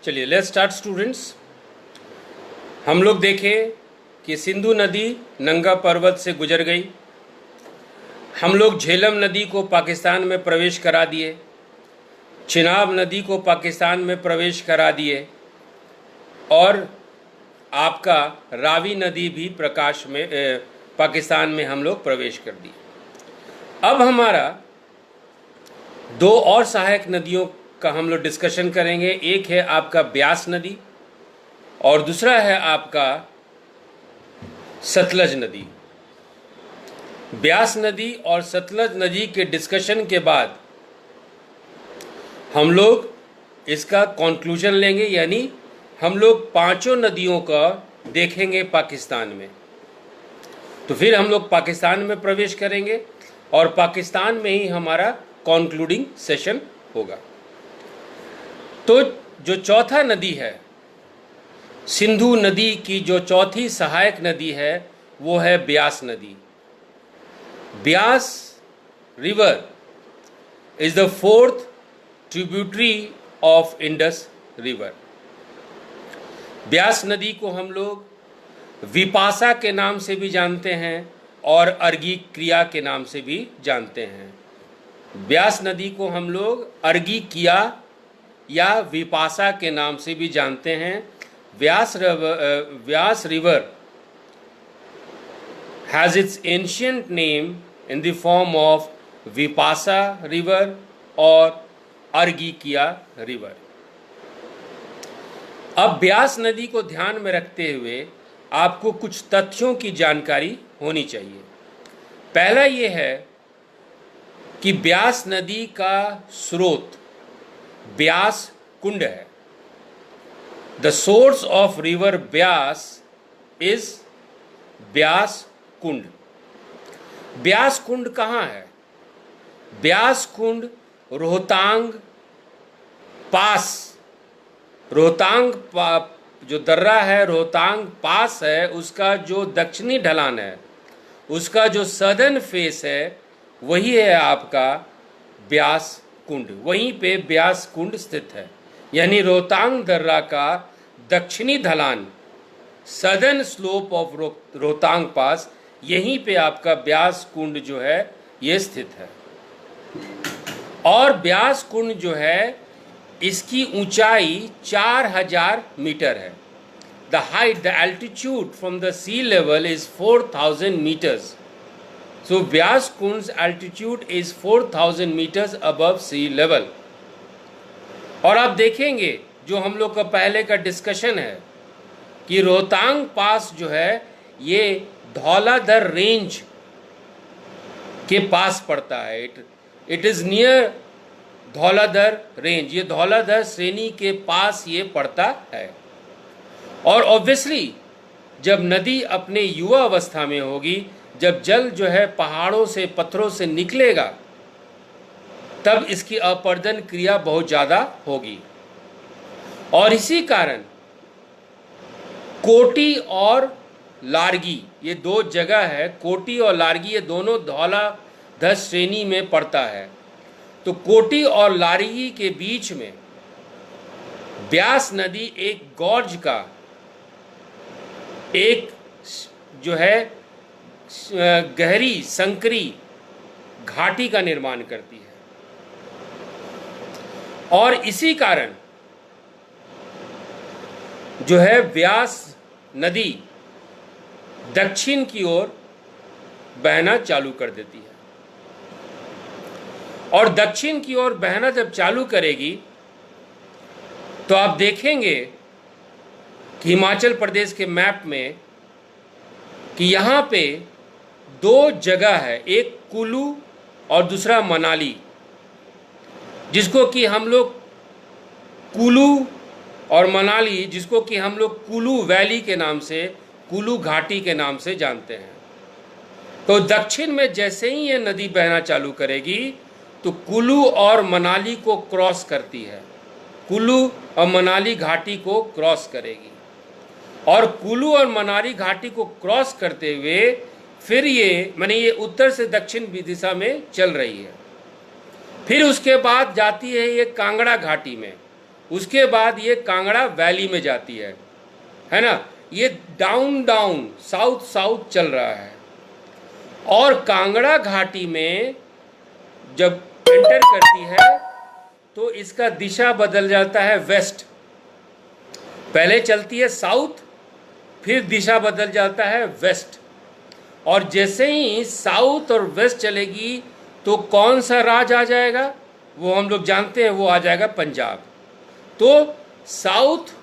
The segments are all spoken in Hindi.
चलिए लेट्स स्टार्ट स्टूडेंट्स। हम लोग देखें कि सिंधु नदी नंगा पर्वत से गुजर गई। हम लोग झेलम नदी को पाकिस्तान में प्रवेश करा दिए, चिनाब नदी को पाकिस्तान में प्रवेश करा दिए और आपका रावी नदी भी पाकिस्तान में हम लोग प्रवेश कर दी। अब हमारा दो और सहायक नदियों का हम लोग डिस्कशन करेंगे। एक है आपका ब्यास नदी और दूसरा है आपका सतलज नदी। ब्यास नदी और सतलज नदी के डिस्कशन के बाद हम लोग इसका कंक्लूजन लेंगे, यानी हम लोग पांचों नदियों का देखेंगे पाकिस्तान में। तो फिर हम लोग पाकिस्तान में प्रवेश करेंगे और पाकिस्तान में ही हमारा कंक्लूडिंग सेशन होगा। तो जो चौथा नदी है, सिंधु नदी की जो चौथी सहायक नदी है वो है ब्यास नदी। Beas river is the fourth tributary of Indus river. Beas नदी को हम लोग विपाशा के नाम से भी जानते हैं और अर्गी क्रिया के नाम से भी जानते हैं। ब्यास नदी को हम लोग अर्गी किया या विपाशा के नाम से भी जानते हैं। Vyas river has its ancient name in the form of Vipasha river और अर्गी किया रिवर। अब ब्यास नदी को ध्यान में रखते हुए आपको कुछ तथ्यों की जानकारी होनी चाहिए। पहला ये है कि ब्यास नदी का स्रोत ब्यास कुंड है। The source of river Beas is Beas Kund. Beas Kund कहाँ है? ब्यास कुंड रोहतांग पास, जो दर्रा है, रोहतांग पास है, उसका जो दक्षिणी ढलान है, उसका जो सदर्न फेस है, वही है आपका ब्यास कुंड। वहीं पे ब्यास कुंड स्थित है, यानी रोहतांग दर्रा का दक्षिणी ढलान, सदर्न स्लोप ऑफ रोहतांग पास, यहीं पे आपका ब्यास कुंड जो है ये स्थित है। और ब्यास कुंड जो है इसकी ऊंचाई 4000 मीटर है। The height, the altitude from the sea level is 4000 metres. So Vyas Kund's altitude is 4000 meters above sea level। और आप देखेंगे जो हम लोग का पहले का डिस्कशन है कि रोहतांग पास जो है ये धौलाधर रेंज के पास पड़ता है। It is near Dhauladhar range, ये धौलाधर श्रेणी के पास ये पड़ता है। और ऑब्वियसली जब नदी अपने युवा अवस्था में होगी, जब जल जो है पहाड़ों से, पत्थरों से निकलेगा, तब इसकी अपर्दन क्रिया बहुत ज़्यादा होगी। और इसी कारण कोटी और लारगी, ये दो जगह है, कोटी और लारगी, ये दोनों धौलाधर श्रेणी में पड़ता है। तो कोटी और लारगी के बीच में ब्यास नदी एक गॉर्ज का, एक जो है गहरी संकरी घाटी का निर्माण करती है। और इसी कारण जो है ब्यास नदी दक्षिण की ओर बहना चालू कर देती है। और दक्षिण की ओर बहना जब चालू करेगी तो आप देखेंगे कि हिमाचल प्रदेश के मैप में कि यहाँ पे दो जगह है, एक कुल्लू और दूसरा मनाली, जिसको कि हम लोग कुल्लू और मनाली, जिसको कि हम लोग कुल्लू वैली के नाम से, कुल्लू घाटी के नाम से जानते हैं। तो दक्षिण में जैसे ही ये नदी बहना चालू करेगी तो कुल्लू और मनाली को क्रॉस करती है, कुल्लू और मनाली घाटी को क्रॉस करेगी। और कुल्लू और मनाली घाटी को क्रॉस करते हुए फिर ये उत्तर से दक्षिण दिशा में चल रही है। फिर उसके बाद जाती है ये कांगड़ा घाटी में, उसके बाद ये कांगड़ा वैली में जाती है ना। ये डाउन डाउन साउथ साउथ चल रहा है, और कांगड़ा घाटी में जब एंटर करती है तो इसका दिशा बदल जाता है वेस्ट। पहले चलती है साउथ, फिर दिशा बदल जाता है वेस्ट, और जैसे ही साउथ और वेस्ट चलेगी तो कौन सा राज आ जाएगा वो हम लोग जानते हैं, वो आ जाएगा पंजाब। तो साउथ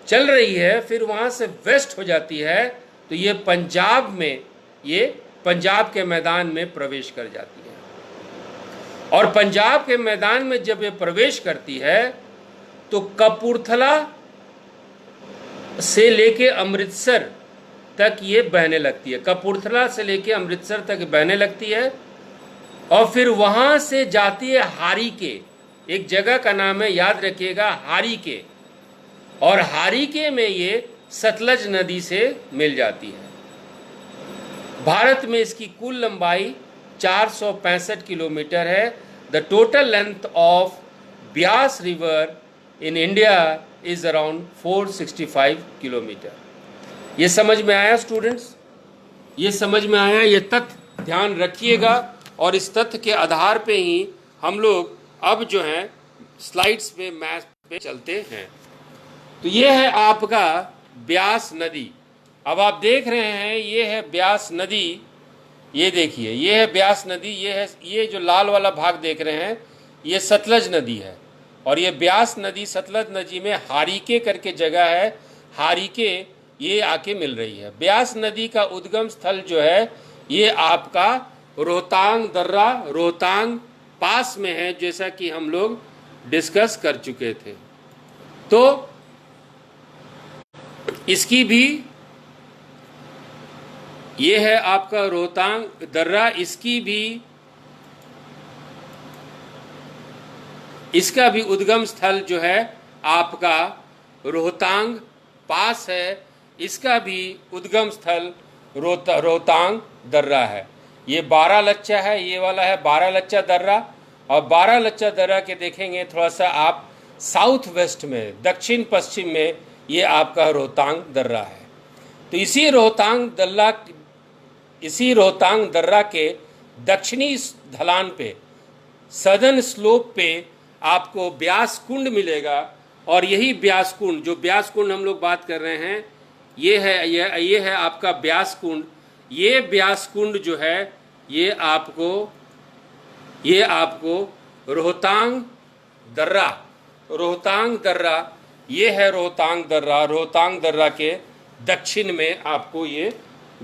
चल रही है, फिर वहाँ से वेस्ट हो जाती है, तो ये पंजाब में, ये पंजाब के मैदान में प्रवेश कर जाती है। और पंजाब के मैदान में जब ये प्रवेश करती है तो कपूरथला से लेके अमृतसर तक ये बहने लगती है। कपूरथला से लेके अमृतसर तक बहने लगती है, और फिर वहाँ से जाती है हारीके। एक जगह का नाम है, याद रखिएगा, हारीके। और हारीके में ये सतलज नदी से मिल जाती है। भारत में इसकी कुल लंबाई 465 किलोमीटर है। The total length of Beas river in India is around 465 kilometre. ये समझ में आया स्टूडेंट्स? ये समझ में आया? ये तथ्य ध्यान रखिएगा, और इस तथ्य के आधार पे ही हम लोग अब जो है स्लाइड्स पे, मैप पे चलते हैं। तो ये है आपका ब्यास नदी। अब आप देख रहे हैं ये है ब्यास नदी, ये देखिए ये है ब्यास नदी, ये है, ये जो लाल वाला भाग देख रहे हैं ये सतलज नदी है, और ये ब्यास नदी सतलज नदी में हारीके करके जगह है, हारीके ये आके मिल रही है। ब्यास नदी का उद्गम स्थल जो है ये आपका रोहतांग दर्रा, रोहतांग पास में है, जैसा कि हम लोग डिस्कस कर चुके थे। तो इसकी भी, ये है आपका रोहतांग दर्रा, इसकी भी, इसका भी उद्गम स्थल जो है आपका रोहतांग पास है, इसका भी उद्गम स्थल रोहतांग दर्रा है। ये 12 लच्चा है, ये वाला है 12 लच्चा दर्रा, और 12 लच्चा दर्रा के देखेंगे थोड़ा सा आप साउथ वेस्ट में, दक्षिण पश्चिम में ये आपका रोहतांग दर्रा है। तो इसी रोहतांग दर्रा के दक्षिणी ढलान पे, सदर्न स्लोप पे आपको ब्यास कुंड मिलेगा, और यही ब्यास कुंड, जो ब्यास कुंड हम लोग बात कर रहे हैं, ये है आपका ब्यास कुंड। ये ब्यास कुंड जो है ये आपको रोहतांग दर्रा, ये है रोहतांग दर्रा, रोहतांग दर्रा के दक्षिण में आपको ये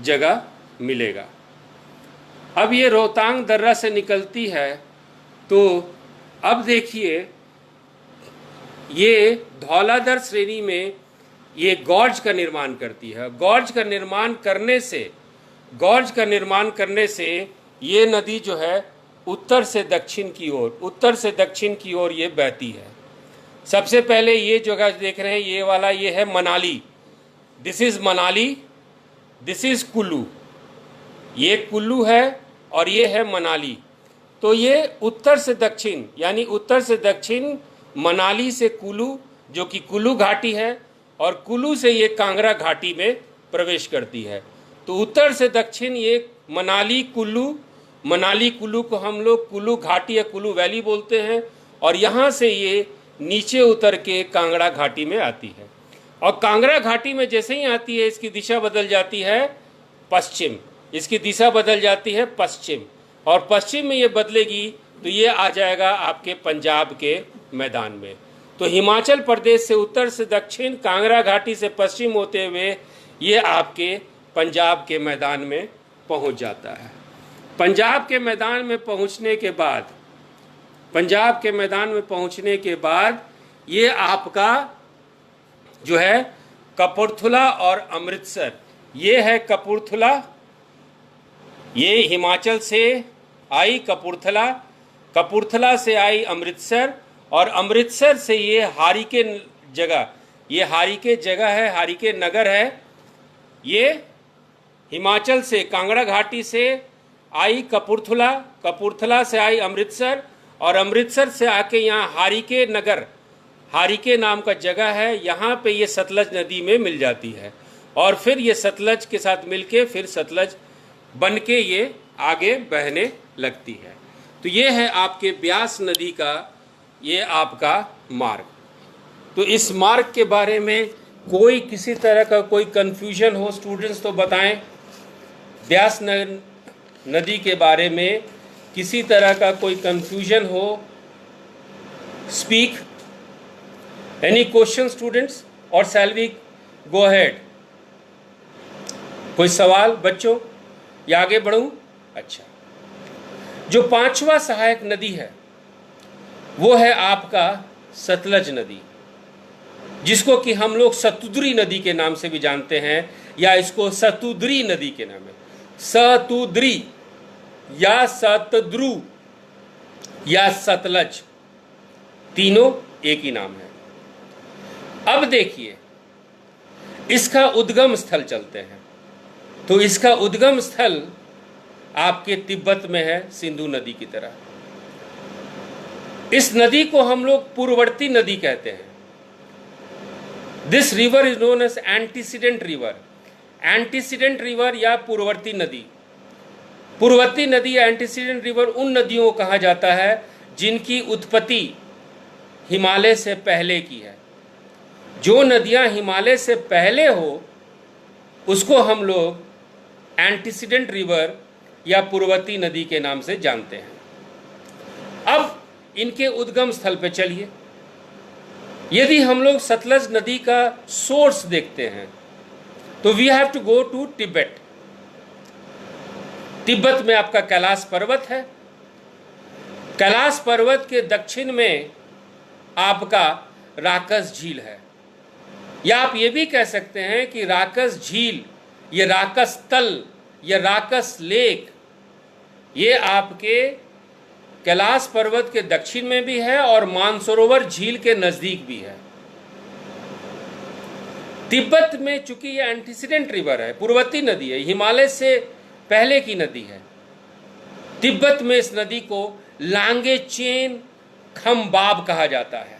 जगह मिलेगा। अब ये रोहतांग दर्रा से निकलती है, तो अब देखिए ये धौलाधर श्रेणी में ये गॉर्ज का निर्माण करती है। गॉर्ज का निर्माण करने से ये नदी जो है उत्तर से दक्षिण की ओर ये बहती है। सबसे पहले ये जगह देख रहे हैं, ये वाला, ये है Manali. This is Manali, this is Kullu. ये कुल्लू है और ये है मनाली। तो ये उत्तर से दक्षिण, यानी उत्तर से दक्षिण मनाली से कुल्लू, जो कि कुल्लू घाटी है, और कुल्लू से ये कांगड़ा घाटी में प्रवेश करती है। तो उत्तर से दक्षिण ये मनाली कुल्लू को हम लोग कुल्लू घाटी या कुल्लू वैली बोलते हैं, और यहाँ से ये नीचे उतर के कांगड़ा घाटी में आती है। और कांगड़ा घाटी में जैसे ही आती है इसकी दिशा बदल जाती है पश्चिम, और पश्चिम में ये बदलेगी तो ये आ जाएगा आपके पंजाब के मैदान में। तो हिमाचल प्रदेश से उत्तर से दक्षिण, कांगड़ा घाटी से पश्चिम होते हुए ये आपके पंजाब के मैदान में पहुंच जाता है। पंजाब के मैदान में पहुंचने के बाद ये आपका जो है कपूरथला और अमृतसर, ये है कपूरथला, ये हिमाचल से आई कपूरथला से आई अमृतसर, और अमृतसर से ये हारीके नगर है। ये हिमाचल से कांगड़ा घाटी से आई कपूरथला से आई अमृतसर, और अमृतसर से आके यहाँ हारीके हारिके नाम का जगह है, यहाँ पे ये सतलज नदी में मिल जाती है और फिर ये सतलज के साथ मिलके फिर सतलज बन के ये आगे बहने लगती है। तो ये है आपके ब्यास नदी का ये आपका मार्ग। तो इस मार्ग के बारे में कोई किसी तरह का कोई कन्फ्यूजन हो स्टूडेंट्स तो बताएं। ब्यास नदी के बारे में किसी तरह का कोई कन्फ्यूजन हो, स्पीक। एनी क्वेश्चन स्टूडेंट्स और शैल वी गो अहेड? कोई सवाल बच्चों या आगे बढ़ूं? अच्छा, जो पांचवा सहायक नदी है वो है आपका सतलज नदी, जिसको कि हम लोग सतुद्री नदी के नाम से भी जानते हैं या इसको सतुद्री नदी के नाम है। सतुद्री या सतद्रु या सतलज तीनों एक ही नाम है। अब देखिए इसका उद्गम स्थल चलते हैं। तो इसका उद्गम स्थल आपके तिब्बत में है, सिंधु नदी की तरह। इस नदी को हम लोग पूर्ववर्ती नदी कहते हैं। This river is known as antecedent river. Antecedent river या पूर्ववर्ती नदी। पूर्ववर्ती नदी या एंटीसीडेंट रिवर उन नदियों को कहा जाता है जिनकी उत्पत्ति हिमालय से पहले की है। जो नदियां हिमालय से पहले हो उसको हम लोग एंटीसीडेंट रिवर या पूर्ववर्ती नदी के नाम से जानते हैं। अब इनके उद्गम स्थल पे चलिए। यदि हम लोग सतलज नदी का सोर्स देखते हैं तो we have to go to Tibet. Tibet में आपका कैलाश पर्वत है। कैलाश पर्वत के दक्षिण में आपका राकस झील है, या आप ये भी कह सकते हैं कि राकस झील, ये राकस तल, ये राकस लेक, ये आपके कैलाश पर्वत के दक्षिण में भी है और मानसरोवर झील के नजदीक भी है। तिब्बत में चूंकि ये एंटीसीडेंट रिवर है, पूर्ववर्ती नदी है, हिमालय से पहले की नदी है, तिब्बत में इस नदी को लांगे चेन खम्बाब कहा जाता है।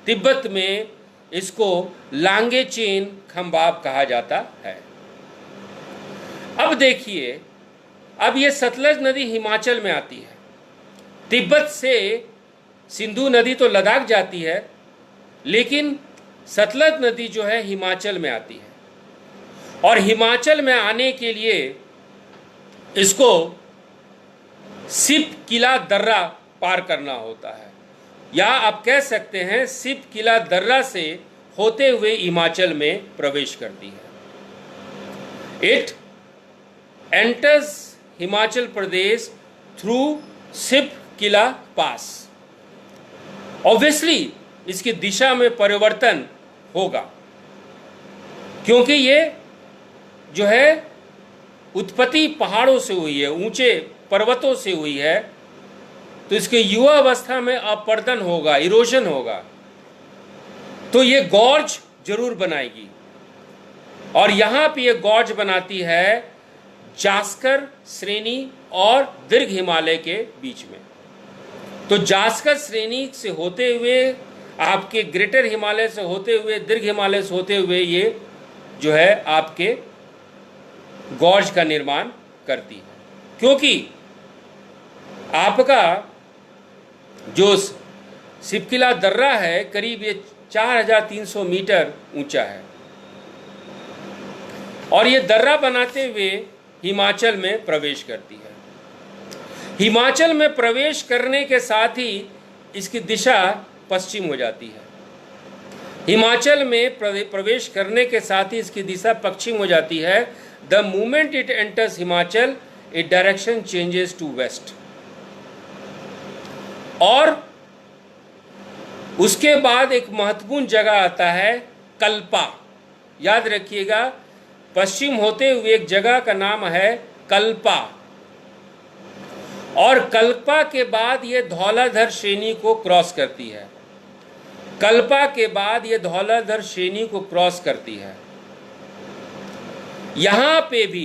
तिब्बत में इसको लांगे चेन खम्बाब कहा जाता है। अब देखिए, अब ये सतलज नदी हिमाचल में आती है। तिब्बत से सिंधु नदी तो लद्दाख जाती है, लेकिन सतलज नदी जो है हिमाचल में आती है और हिमाचल में आने के लिए इसको सिप किला दर्रा पार करना होता है, या आप कह सकते हैं सिप किला दर्रा से होते हुए हिमाचल में प्रवेश करती है। It enters Himachal Pradesh through Shipki pass. Obviously इसकी दिशा में परिवर्तन होगा, क्योंकि ये जो है उत्पत्ति पहाड़ों से हुई है, ऊंचे पर्वतों से हुई है, तो इसके युवा अवस्था में अपर्दन होगा, इरोजन होगा, तो ये गॉर्ज जरूर बनाएगी। और यहां पे ये गॉर्ज बनाती है जास्कर श्रेणी और दीर्घ हिमालय के बीच में। तो जास्कर श्रेणी से होते हुए आपके ग्रेटर हिमालय से होते हुए, दीर्घ हिमालय से होते हुए ये जो है आपके गॉर्ज का निर्माण करती है, क्योंकि आपका जो सिपकिला दर्रा है करीब ये 4300 मीटर ऊंचा है और ये दर्रा बनाते हुए हिमाचल में प्रवेश करती है। हिमाचल में प्रवेश करने के साथ ही इसकी दिशा पश्चिम हो जाती है। हिमाचल में प्रवेश करने के साथ ही इसकी दिशा पश्चिम हो जाती है। The moment it enters Himachal, it direction changes to west. और उसके बाद एक महत्वपूर्ण जगह आता है कल्पा। याद रखिएगा, पश्चिम होते हुए एक जगह का नाम है कल्पा, और कल्पा के बाद ये धौलाधर श्रेणी को क्रॉस करती है। कल्पा के बाद ये धौलाधर श्रेणी को क्रॉस करती है। यहाँ पे भी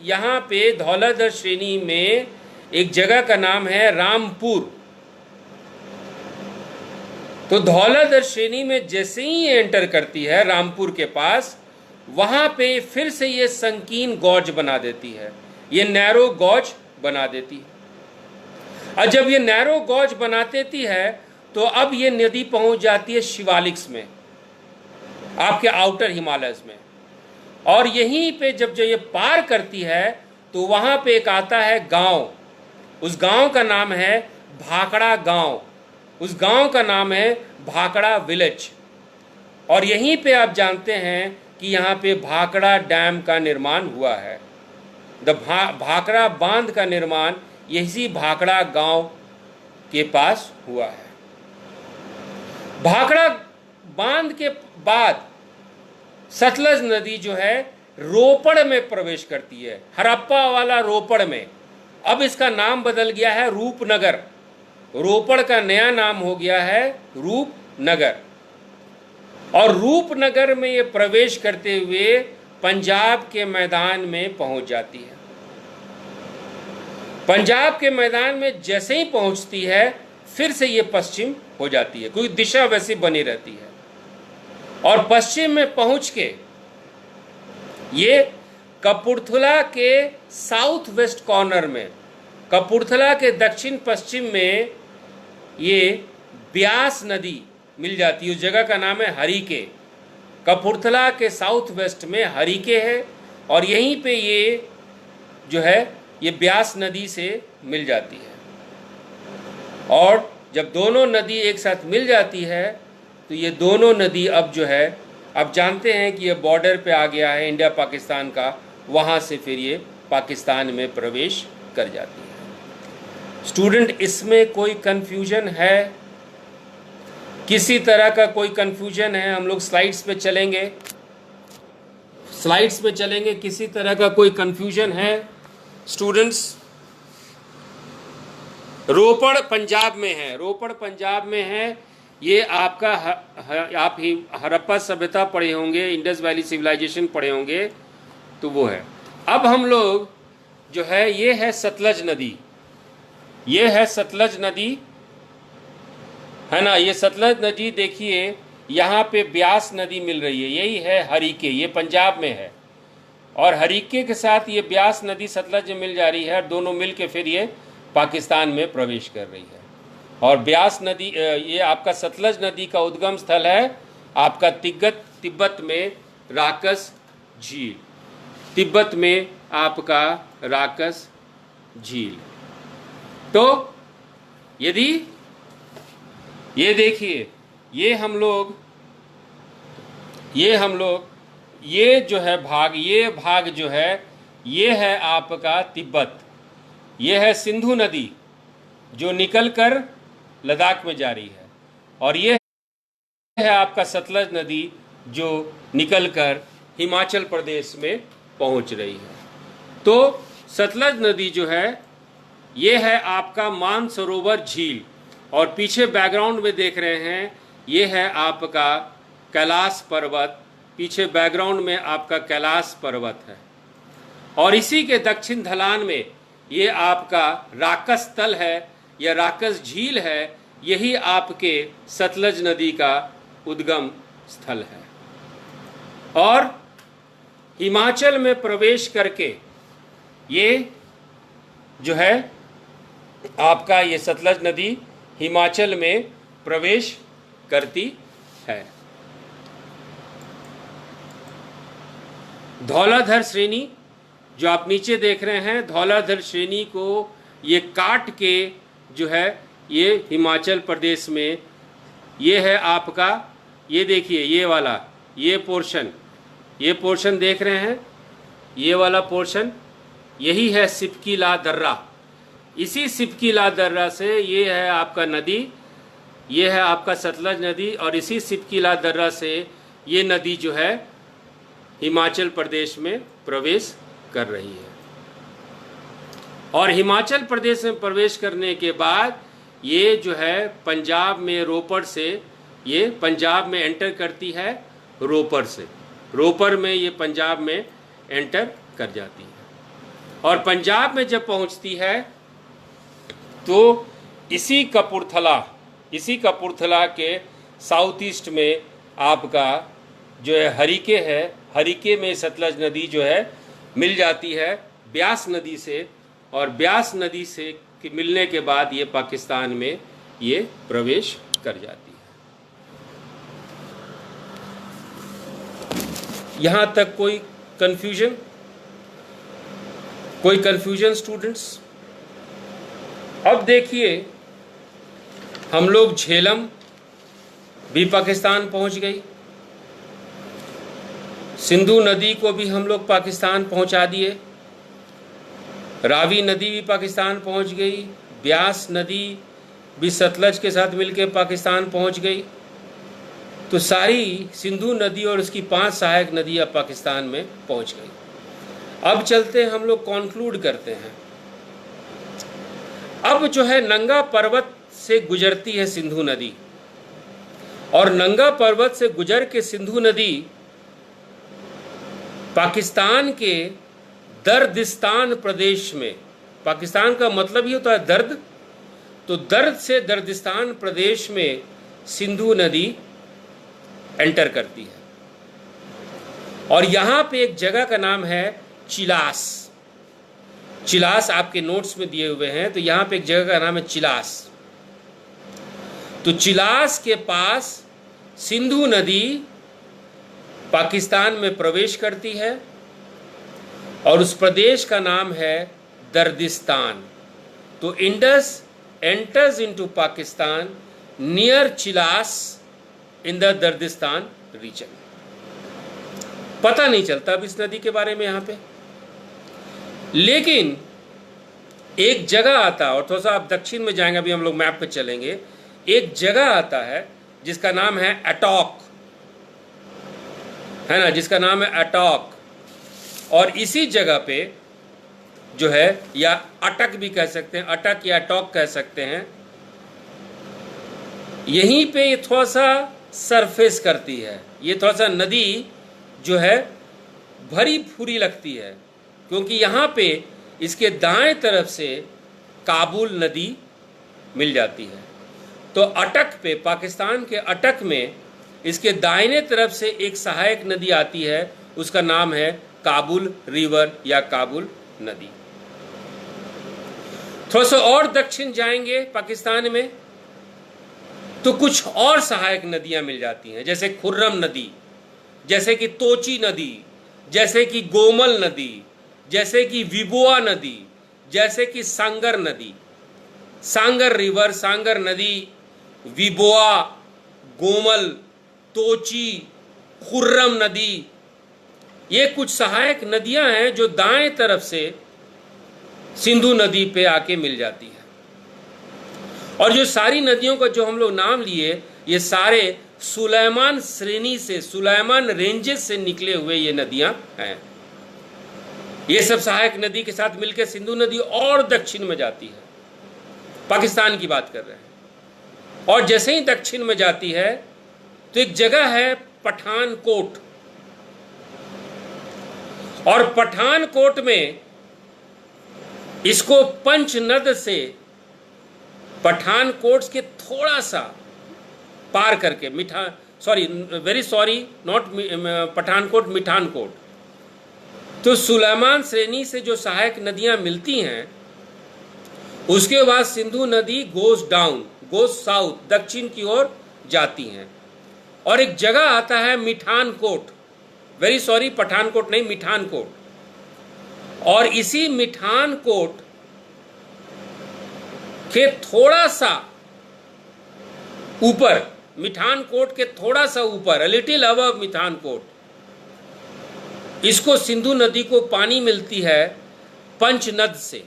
यहाँ पे धौलाधर श्रेणी में एक जगह का नाम है रामपुर। तो धौलाधर श्रेणी में जैसे ही ये एंटर करती है रामपुर के पास, वहां पे फिर से ये संकीर्ण गॉज बना देती है, ये नैरो गॉज बना देती है। और जब ये नैरो गॉज बना देती है तो अब ये नदी पहुंच जाती है शिवालिक्स में, आपके आउटर हिमालयस में। और यहीं पे जब ये पार करती है तो वहां पे एक आता है गांव, उस गांव का नाम है भाखड़ा गांव, उस गांव का नाम है भाखड़ा विलेज। और यहीं पे आप जानते हैं कि यहाँ पे भाखड़ा डैम का निर्माण हुआ है। भाखड़ा बांध का निर्माण यही भाखड़ा गांव के पास हुआ है। भाखड़ा बांध के बाद सतलज नदी जो है रोपड़ में प्रवेश करती है, हड़प्पा वाला रोपड़ में। अब इसका नाम बदल गया है रूपनगर, रोपड़ का नया नाम हो गया है रूपनगर। और रूपनगर में ये प्रवेश करते हुए पंजाब के मैदान में पहुंच जाती है। पंजाब के मैदान में जैसे ही पहुंचती है फिर से ये पश्चिम हो जाती है, कोई दिशा वैसी बनी रहती है। और पश्चिम में पहुंच के ये कपूरथला के साउथ वेस्ट कॉर्नर में, कपूरथला के दक्षिण पश्चिम में ये ब्यास नदी मिल जाती है। उस जगह का नाम है हरिके। कपूरथला के साउथ वेस्ट में हरिके है और यहीं पे ये जो है ये ब्यास नदी से मिल जाती है। और जब दोनों नदी एक साथ मिल जाती है तो ये दोनों नदी अब जो है, अब जानते हैं कि ये बॉर्डर पे आ गया है इंडिया पाकिस्तान का, वहाँ से फिर ये पाकिस्तान में प्रवेश कर जाती है। स्टूडेंट, इसमें कोई कन्फ्यूजन है? किसी तरह का कोई कन्फ्यूजन है? हम लोग स्लाइड्स पे चलेंगे, स्लाइड्स पे चलेंगे। किसी तरह का कोई कन्फ्यूजन है स्टूडेंट्स? रोपड़ पंजाब में है, रोपड़ पंजाब में है। ये आपका आप ही हड़प्पा सभ्यता पढ़े होंगे, इंडस वैली सिविलाइजेशन पढ़े होंगे, तो वो है। अब हम लोग जो है ये है सतलज नदी, ये है सतलज नदी, है ना। ये सतलज नदी देखिए, यहाँ पे ब्यास नदी मिल रही है, यही है हरिके, ये पंजाब में है। और हरिके के साथ ये ब्यास नदी सतलज में मिल जा रही है और दोनों मिल के फिर ये पाकिस्तान में प्रवेश कर रही है। और ब्यास नदी, ये आपका सतलज नदी का उद्गम स्थल है आपका तिब्बत में राकस झील, तिब्बत में आपका राकस झील। तो यदि ये देखिए, ये हम लोग ये जो है भाग, ये भाग जो है ये है आपका तिब्बत, ये है सिंधु नदी जो निकलकर लद्दाख में जा रही है। और ये है आपका सतलज नदी जो निकलकर हिमाचल प्रदेश में पहुंच रही है। तो सतलज नदी जो है ये है आपका मानसरोवर झील। और पीछे बैकग्राउंड में देख रहे हैं ये है आपका कैलाश पर्वत, पीछे बैकग्राउंड में आपका कैलाश पर्वत है। और इसी के दक्षिण ढलान में ये आपका राकस स्थल है या राकस झील है, यही आपके सतलज नदी का उद्गम स्थल है। और हिमाचल में प्रवेश करके ये जो है आपका ये सतलज नदी हिमाचल में प्रवेश करती है। धौलाधर श्रेणी जो आप नीचे देख रहे हैं, धौलाधर श्रेणी को ये काट के जो है ये हिमाचल प्रदेश में, ये है आपका, ये देखिए ये वाला, ये पोर्शन देख रहे हैं, ये वाला पोर्शन यही है सिपकीला दर्रा। इसी सिपकीला दर्रा से ये है आपका नदी, ये है आपका सतलज नदी। और इसी सिपकीला दर्रा से ये नदी जो है हिमाचल प्रदेश में प्रवेश कर रही है। और हिमाचल प्रदेश में प्रवेश करने के बाद ये जो है पंजाब में रोपड़ से, ये पंजाब में एंटर करती है रोपड़ से, रोपड़ में ये पंजाब में एंटर कर जाती है। और पंजाब में जब पहुंचती है तो इसी कपूरथला के साउथ ईस्ट में आपका जो है हरिके में सतलज नदी जो है मिल जाती है ब्यास नदी से, और ब्यास नदी से मिलने के बाद ये पाकिस्तान में ये प्रवेश कर जाती है। यहाँ तक कोई कंफ्यूजन स्टूडेंट्स? अब देखिए, हम लोग झेलम भी पाकिस्तान पहुंच गई, सिंधु नदी को भी हम लोग पाकिस्तान पहुंचा दिए, रावी नदी भी पाकिस्तान पहुंच गई, ब्यास नदी भी सतलज के साथ मिलकर पाकिस्तान पहुंच गई। तो सारी सिंधु नदी और उसकी 5 सहायक नदियां पाकिस्तान में पहुंच गई। अब चलते हैं, हम लोग कॉन्क्लूड करते हैं। अब जो है नंगा पर्वत से गुजरती है सिंधु नदी, और नंगा पर्वत से गुजर के सिंधु नदी पाकिस्तान के दर्दिस्तान प्रदेश में, पाकिस्तान का मतलब ही होता है दर्द, तो दर्द से दर्दिस्तान प्रदेश में सिंधु नदी एंटर करती है। और यहाँ पे एक जगह का नाम है चिलास। चिलास आपके नोट्स में दिए हुए हैं, तो यहाँ पे एक जगह का नाम है चिलास। तो चिलास के पास सिंधु नदी पाकिस्तान में प्रवेश करती है, और उस प्रदेश का नाम है दर्दिस्तान। तो Indus enters into Pakistan near Chilas in the Dardistan region. पता नहीं चलता अब इस नदी के बारे में यहाँ पे, लेकिन एक जगह आता है, और थोड़ा सा आप दक्षिण में जाएंगे, अभी हम लोग मैप पे चलेंगे, एक जगह आता है जिसका नाम है अटॉक, है ना, जिसका नाम है अटॉक। और इसी जगह पे जो है, या अटक भी कह सकते हैं, अटक या अटॉक कह सकते हैं, यहीं पे ये थोड़ा सा सरफेस करती है। ये थोड़ा सा नदी जो है भरी फूरी लगती है, क्योंकि यहाँ पे इसके दाएं तरफ से काबुल नदी मिल जाती है। तो अटक पे, पाकिस्तान के अटक में इसके दाहिने तरफ से एक सहायक नदी आती है, उसका नाम है काबुल रिवर या काबुल नदी। थोड़ा सा और दक्षिण जाएंगे पाकिस्तान में तो कुछ और सहायक नदियां मिल जाती हैं, जैसे खुर्रम नदी, जैसे कि तोची नदी, जैसे कि गोमल नदी, जैसे कि विबुआ नदी, जैसे कि सांगर नदी। सांगर रिवर, सांगर नदी, विबुआ, गोमल, तोची, खुर्रम नदी, ये कुछ सहायक नदियां हैं जो दाएं तरफ से सिंधु नदी पे आके मिल जाती है। और जो सारी नदियों का जो हम लोग नाम लिए, ये सारे सुलेमान श्रेणी से, सुलेमान रेंजेस से निकले हुए ये नदियां हैं। ये सब सहायक नदी के साथ मिलकर सिंधु नदी और दक्षिण में जाती है। पाकिस्तान की बात कर रहे हैं। और जैसे ही दक्षिण में जाती है तो एक जगह है पठानकोट, और पठानकोट में इसको पंचनद से, पठानकोट के थोड़ा सा पार करके, नॉट पठानकोट, मिठानकोट, तो सुलेमान श्रेणी से जो सहायक नदियां मिलती हैं, उसके बाद सिंधु नदी गोज डाउन, गोज साउथ, दक्षिण की ओर जाती हैं। और एक जगह आता है मिठानकोट, पठानकोट नहीं, मिठानकोट। और इसी मिठानकोट के थोड़ा सा ऊपर, मिठानकोट के थोड़ा सा ऊपर, लिटिल अबव मिठानकोट, इसको सिंधु नदी को पानी मिलती है पंचनद से।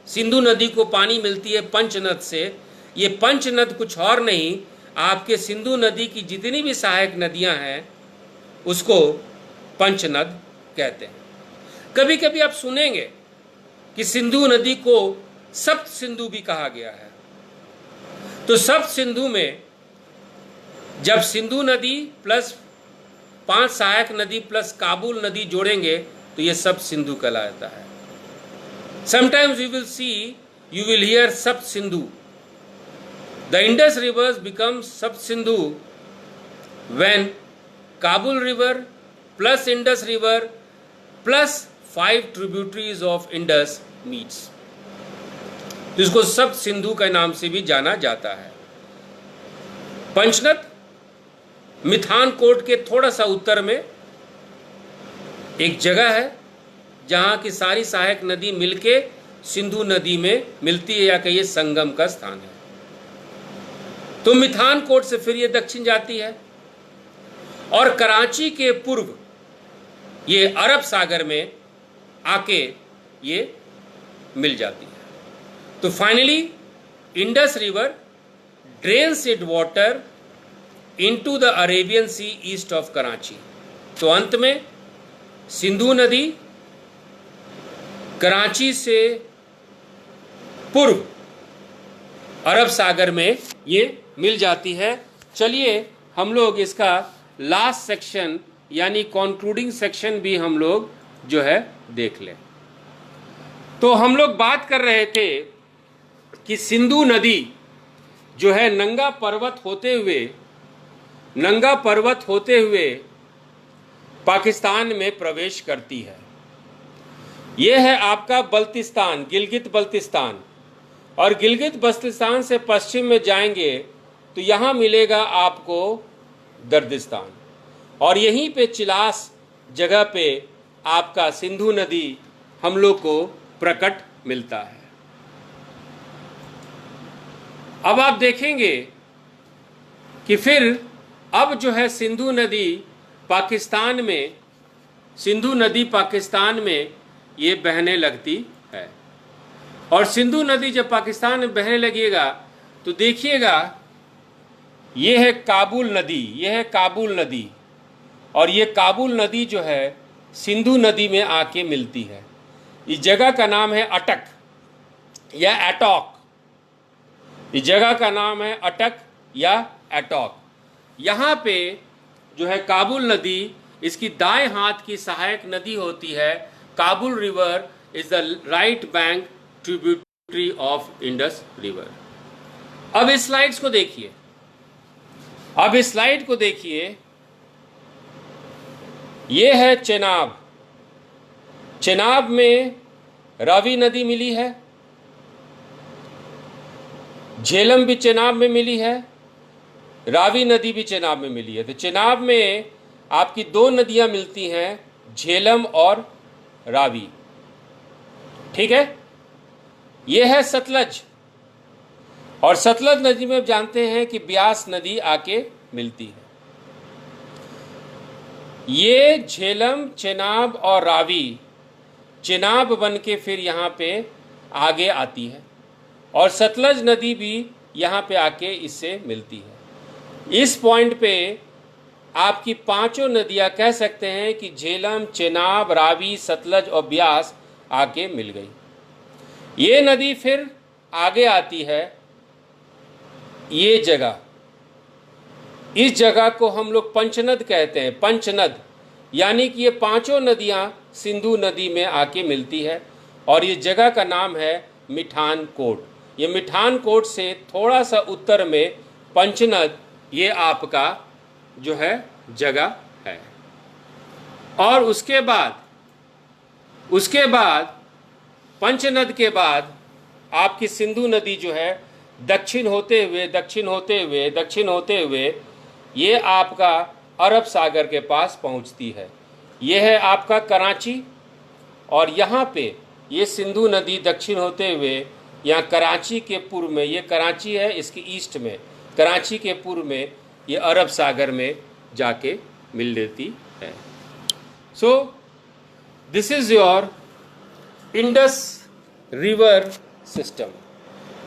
सिंधु नदी को पानी मिलती है पंचनद से। ये पंचनद कुछ और नहीं, आपके सिंधु नदी की जितनी भी सहायक नदियां हैं उसको पंचनद कहते हैं। कभी कभी आप सुनेंगे कि सिंधु नदी को सप्त सिंधु भी कहा गया है। तो सप्त सिंधु में जब सिंधु नदी प्लस 5 सहायक नदी प्लस काबुल नदी जोड़ेंगे तो ये सप्त सिंधु कहलाता है। समटाइम्स you will hear सप्त Sindhu. The Indus rivers become सप्त Sindhu when Kabul River plus Indus River plus 5 tributaries of Indus meets, जिसको सप्त सिंधु के नाम से भी जाना जाता है। पंचनद मिथानकोट के थोड़ा सा उत्तर में एक जगह है जहां की सारी सहायक नदी मिलके सिंधु नदी में मिलती है, या कहिए संगम का स्थान है। तो मिथानकोट से फिर ये दक्षिण जाती है और कराची के पूर्व ये अरब सागर में आके ये मिल जाती है। तो finally Indus river drains it water into the Arabian sea east of Karachi. तो अंत में सिंधु नदी कराची से पूर्व अरब सागर में ये मिल जाती है। चलिए हम लोग इसका लास्ट सेक्शन यानी कंक्लूडिंग सेक्शन भी हम लोग जो है देख लें। तो हम लोग बात कर रहे थे कि सिंधु नदी जो है नंगा पर्वत होते हुए पाकिस्तान में प्रवेश करती है। यह है आपका बल्तिस्तान, गिलगित बल्तिस्तान, और गिलगित बल्तिस्तान से पश्चिम में जाएंगे तो यहाँ मिलेगा आपको दर्दिस्तान, और यहीं पे चिलास जगह पे आपका सिंधु नदी हम लोग को प्रकट मिलता है। अब आप देखेंगे कि फिर अब जो है सिंधु नदी पाकिस्तान में ये बहने लगती है। और सिंधु नदी जब पाकिस्तान में बहने लगेगा तो देखिएगा ये है काबुल नदी, और ये काबुल नदी जो है सिंधु नदी में आके मिलती है। इस जगह का नाम है अटक या एटॉक। इस जगह का नाम है अटक या एटॉक। यहाँ पे जो है काबुल नदी, इसकी दाएं हाथ की सहायक नदी होती है। Kabul river is the right bank tributary of Indus river. अब इस स्लाइड को देखिए, ये है चेनाब। चेनाब में रावी नदी मिली है, झेलम भी चेनाब में मिली है, रावी नदी भी चेनाब में मिली है। तो चेनाब में आपकी दो नदियां मिलती हैं, झेलम और रावी। ठीक है, यह है सतलज, और सतलज नदी में आप जानते हैं कि ब्यास नदी आके मिलती है। ये झेलम, चेनाब और रावी चेनाब बन के फिर यहाँ पे आगे आती है, और सतलज नदी भी यहाँ पे आके इससे मिलती है। इस पॉइंट पे आपकी पांचों नदियां कह सकते हैं कि झेलम, चेनाब, रावी, सतलज और ब्यास आके मिल गई। ये नदी फिर आगे आती है ये जगह, इस जगह को हम लोग पंचनद कहते हैं। पंचनद यानी कि ये पांचों नदियां सिंधु नदी में आके मिलती है, और ये जगह का नाम है मिठानकोट। ये मिठानकोट से थोड़ा सा उत्तर में पंचनद ये आपका जो है जगह है। और उसके बाद पंचनद के बाद आपकी सिंधु नदी जो है दक्षिण होते हुए ये आपका अरब सागर के पास पहुंचती है। ये है आपका कराची, और यहाँ पे ये सिंधु नदी दक्षिण होते हुए यहाँ कराची के पूर्व में, ये कराची है इसके ईस्ट में, कराची के पूर्व में ये अरब सागर में जाके मिल लेती है। So this is your Indus river system.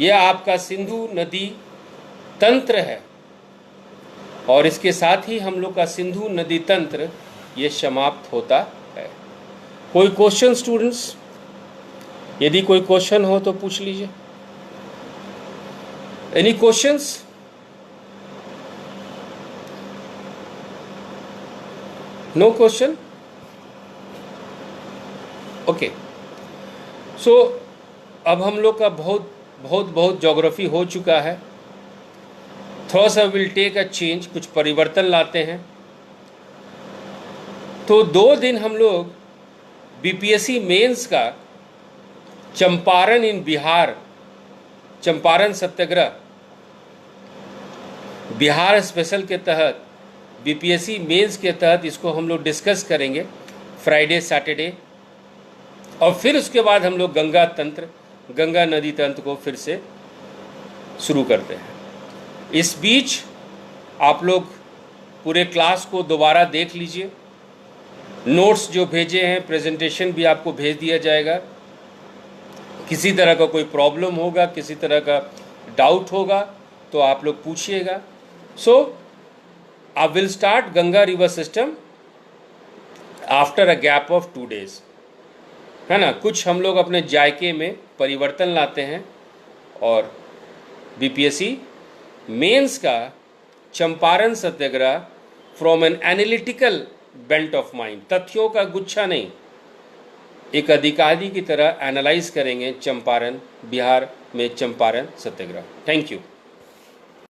ये आपका सिंधु नदी तंत्र है, और इसके साथ ही हम लोग का सिंधु नदी तंत्र ये समाप्त होता है। कोई क्वेश्चन स्टूडेंट्स? यदि कोई क्वेश्चन हो तो पूछ लीजिए। Any questions? No question? Okay, so अब हम लोग का बहुत ज्योग्राफी हो चुका है। थोड़ा सा विल टेक अ चेंज, कुछ परिवर्तन लाते हैं। तो 2 दिन हम लोग बीपीएससी मेंस का चंपारण इन बिहार, चंपारण सत्याग्रह बिहार स्पेशल के तहत, बीपीएससी मेंस के तहत इसको हम लोग डिस्कस करेंगे फ्राइडे सैटरडे। और फिर उसके बाद हम लोग गंगा नदी तंत्र को फिर से शुरू करते हैं। इस बीच आप लोग पूरे क्लास को दोबारा देख लीजिए। नोट्स जो भेजे हैं, प्रेजेंटेशन भी आपको भेज दिया जाएगा। किसी तरह का कोई प्रॉब्लम होगा, किसी तरह का डाउट होगा तो आप लोग पूछिएगा। So I will start Ganga river system after a gap of 2 days, है ना। कुछ हम लोग अपने जायके में परिवर्तन लाते हैं और बीपीएससी मेंस का Champaran Satyagraha from an analytical bent of mind, तथ्यों का गुच्छा नहीं, एक अधिकारी की तरह एनालाइज करेंगे चंपारण, बिहार में चंपारण सत्याग्रह। Thank you.